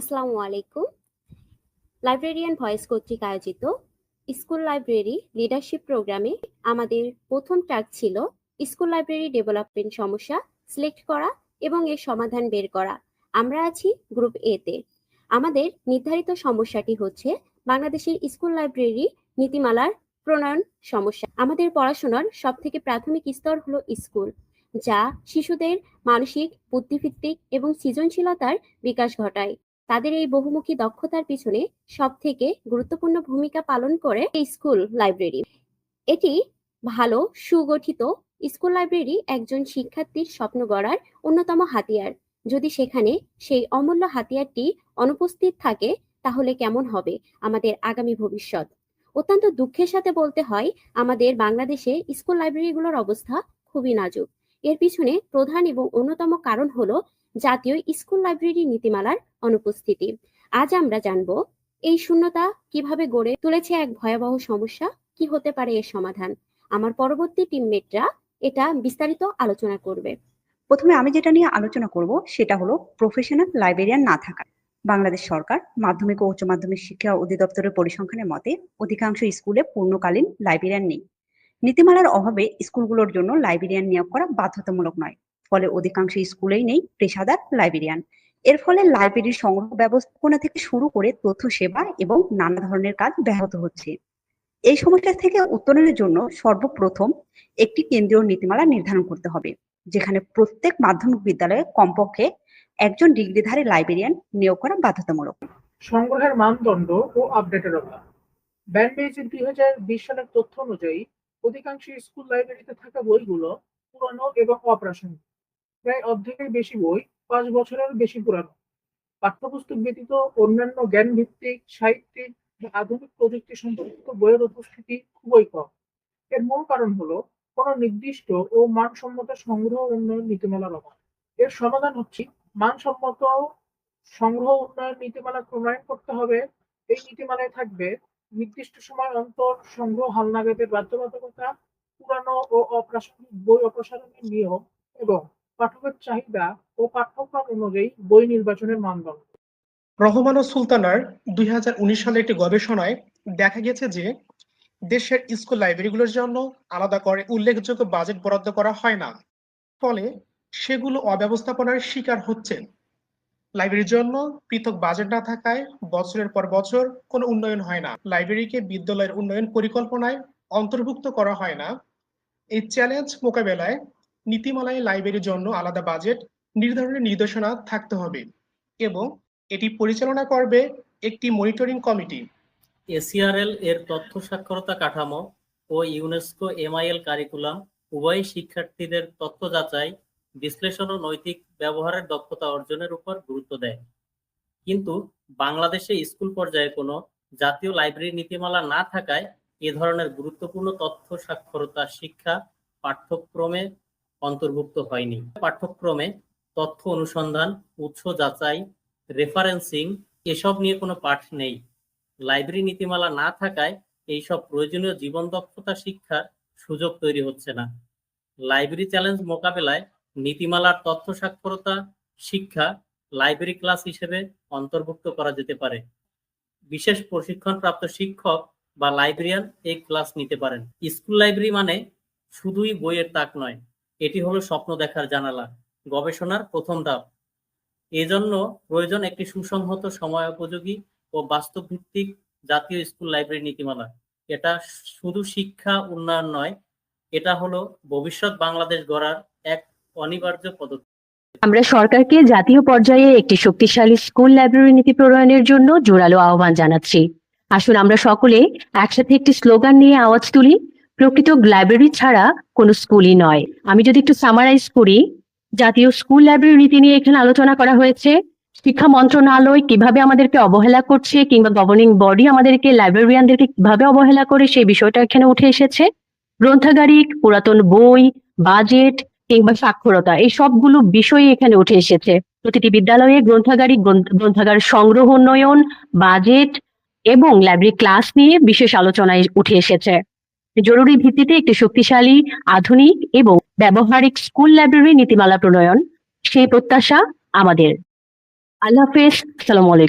আসসালামু আলাইকুম। Librarian voice কর্তৃক আয়োজিত স্কুল লাইব্রেরি লিডারশিপ প্রোগ্রামে আমাদের প্রথম ট্র্যাক ছিল স্কুল লাইব্রেরি ডেভেলপমেন্ট সমস্যা সিলেক্ট করা এবং এর সমাধান বের করা। আমরা আছি গ্রুপ এ তে। আমাদের নির্ধারিত সমস্যাটি হচ্ছে বাংলাদেশের স্কুল লাইব্রেরি নীতিমালার প্রণয়ন সমস্যা। আমাদের পড়াশোনার সবথেকে প্রাথমিক স্তর হলো স্কুল, যা শিশুদের মানসিক, বুদ্ধিভিত্তিক এবং সৃজনশীলতার বিকাশ ঘটায়। তাদের এই বহুমুখী দক্ষতার পিছনে সবথেকে গুরুত্বপূর্ণ ভূমিকা পালন করে এই স্কুল লাইব্রেরি। এটি ভালো সুগঠিত স্কুল লাইব্রেরি একজন শিক্ষার্থীর স্বপ্ন গড়ার অন্যতম হাতিয়ার। যদি সেখানে সেই অমূল্য হাতিয়ারটি অনুপস্থিত থাকে, তাহলে কেমন হবে আমাদের আগামী ভবিষ্যৎ? অত্যন্ত দুঃখের সাথে বলতে হয়, আমাদের বাংলাদেশে স্কুল লাইব্রেরিগুলোর অবস্থা খুবই নাজুক। এর পিছনে প্রধান এবং অন্যতম কারণ হলো জাতীয় স্কুল লাইব্রেরি নীতিমালার অনুপস্থিতি। আজ আমরা জানব এই শূন্যতা কিভাবে গড়ে তুলেছে এক ভয়াবহ সমস্যা, কি হতে পারে এর সমাধান। আমার পরবর্তী টিমমেটরা এটা বিস্তারিত আলোচনা করবে। প্রথমে আমি যেটা নিয়ে আলোচনা করব সেটা হলো প্রফেশনাল লাইব্রেরিয়ান না থাকা। বাংলাদেশ সরকার মাধ্যমিক ও উচ্চ মাধ্যমিক শিক্ষা অধিদপ্তরের পরিসংখ্যানের মতে অধিকাংশ স্কুলে পূর্ণকালীন লাইব্রেরিয়ান নেই। নীতিমালার অভাবে স্কুলগুলোর জন্য লাইব্রেরিয়ান নিয়োগ করা বাধ্যতামূলক নয়, ফলে অধিকাংশ স্কুলেই নেই পেশাদার লাইব্রেরিয়ান। এর ফলে লাইব্রেরির সংগ্রহ ব্যবস্থাপনা থেকে শুরু করে তথ্য সেবা এবং নানা ধরনের কাজ ব্যাহত হচ্ছে। এই সমস্যা থেকে উত্তরণের জন্য সর্বপ্রথম একটি কেন্দ্রীয় নীতিমালা নির্ধারণ করতে হবে, যেখানে প্রত্যেক মাধ্যমিক বিদ্যালয়ে কমপক্ষে একজন ডিগ্রিধারী লাইব্রেরিয়ান নিয়োগ করা বাধ্যতামূলক। সংগ্রহের মানদণ্ড ও আপডেটের অভাব। ব্যানবেজের 2020 সালের তথ্য অনুযায়ী অধিকাংশ স্কুল লাইব্রেরিতে থাকা বইগুলো পুরানো এবং অপ্রাসঙ্গিক। প্রায় অর্ধেকের বেশি বই 5 বছরের বেশি পুরানো। পাঠ্যপুস্তক ব্যতীত অন্যান্য জ্ঞান ভিত্তিক, সাহিত্যিক বা আধুনিক প্রযুক্তি সম্পর্কিত বইয়ের উপস্থিতি খুবই কম। এর মূল কারণ হলো কোনো নির্দিষ্ট ও মানসম্মত সংগ্রহ উন্নয়ন নীতিমালার অভাব। এর সমাধান হচ্ছে মানসম্মত সংগ্রহ উন্নয়ন নীতিমালা প্রণয়ন করতে হবে। এই নীতিমালায় থাকবে নির্দিষ্ট সময় অন্তর সংগ্রহ হালনাগাদের বাধ্যবাধকতা, পুরানো ও অপ্রাসঙ্গিক বই অপসারণের নিয়ম এবং পাঠকের চাহিদা ও পাঠ্যক্রম অনুযায়ী বই নির্বাচনের মানদণ্ড। রহমান ও সুলতানার 2019 সালে একটি গবেষণায় দেখা গেছে যে দেশের স্কুল লাইব্রেরিগুলোর জন্য আলাদা করে উল্লেখযোগ্য বাজেট বরাদ্দ করা হয় না, ফলে সেগুলো অব্যবস্থাপনার শিকার হচ্ছে। লাইব্রেরির জন্য পৃথক বাজেট না থাকায় বছরের পর বছর কোনো উন্নয়ন হয় না। লাইব্রেরিকে বিদ্যালয়ের উন্নয়ন পরিকল্পনায় অন্তর্ভুক্ত করা হয় না। এই চ্যালেঞ্জ মোকাবেলায় নীতিমালায় লাইব্রেরির জন্য আলাদা বাজেট নির্ধারণের নির্দেশনা থাকতে হবে এবং এটি পরিচালনা করবে একটি মনিটরিং কমিটি। এসিআরএল এর তথ্য সাক্ষরতা কাঠামো ও ইউনেস্কো এমআইএল কারিকুলাম উভয় শিক্ষার্থীদের তথ্য যাচাই, বিশ্লেষণ ও নৈতিক ব্যবহারের দক্ষতা অর্জনের উপর গুরুত্ব দেয়। কিন্তু বাংলাদেশে স্কুল পর্যায়ে কোনো জাতীয় লাইব্রেরি নীতিমালা না থাকায় এ ধরনের গুরুত্বপূর্ণ তথ্য সাক্ষরতা শিক্ষা পাঠ্যক্রমে অন্তর্ভুক্ত হয়নি। পাঠ্যক্রমে তথ্য অনুসন্ধান, উৎস যাচাই, রেফারেন্সিং এসব নিয়ে কোনো পাঠ নেই। লাইব্রেরি নীতিমালা না থাকায় এইসব প্রয়োজনীয় জীবন দক্ষতা শিক্ষার সুযোগ তৈরি হচ্ছে না। লাইব্রেরি চ্যালেঞ্জ মোকাবেলায় নীতিমালার তথ্য সাক্ষরতা শিক্ষা লাইব্রেরি ক্লাস হিসেবে অন্তর্ভুক্ত করা যেতে পারে। বিশেষ প্রশিক্ষণপ্রাপ্ত শিক্ষক বা লাইব্রেরিয়ান এই ক্লাস নিতে পারেন। স্কুল লাইব্রেরি মানে শুধুই বইয়ের তাক নয়, এটি হলো স্বপ্ন দেখার জানালা, গবেষণার প্রথম ধাপ। এজন্য প্রয়োজন একটি সুসংহত, সময়োপযোগী ও বাস্তব ভিত্তিক জাতীয় স্কুল লাইব্রেরি নীতিমালা। এটা শুধু শিক্ষা উন্নয়ন নয়, এটা হলো ভবিষ্যৎ বাংলাদেশ গড়ার এক অনিবার্য পদক্ষেপ। আমরা সরকারকে জাতীয় পর্যায়ে একটি শক্তিশালী স্কুল লাইব্রেরি নীতি প্রণয়নের জন্য জোরালো আহ্বান জানাচ্ছি। আসুন আমরা সকলে একসাথে একটি স্লোগান নিয়ে আওয়াজ তুলি, প্রকৃত লাইব্রেরি ছাড়া কোনো স্কুলই নয়। আমি যদি একটু সামারাইজ করি, জাতীয় স্কুল লাইব্রেরি নীতি নিয়ে এখানে আলোচনা করা হয়েছে। শিক্ষা মন্ত্রণালয় কিভাবে আমাদেরকে অবহেলা করছে, কিংবা গভর্নিং বডি আমাদেরকে লাইব্রেরিয়ানদেরকে কিভাবে অবহেলা করে, সেই বিষয়টা এখানে উঠে এসেছে। গ্রন্থাগারিক, পুরাতন বই, বাজেট কিংবা সাক্ষরতা, এই সবগুলো বিষয় এখানে উঠে এসেছে। প্রতিটি বিদ্যালয়ে গ্রন্থাগার সংগ্রহ উন্নয়ন, বাজেট এবং লাইব্রেরি ক্লাস নিয়ে বিশেষ আলোচনায় উঠে এসেছে। জরুরি ভিত্তিতে একটি শক্তিশালী, আধুনিক এবং ব্যবহারিক স্কুল লাইব্রেরি নীতিমালা প্রণয়ন, সেই প্রত্যাশা আমাদের। আল্লাহ হাফেজ, আসসালামু আলাইকুম।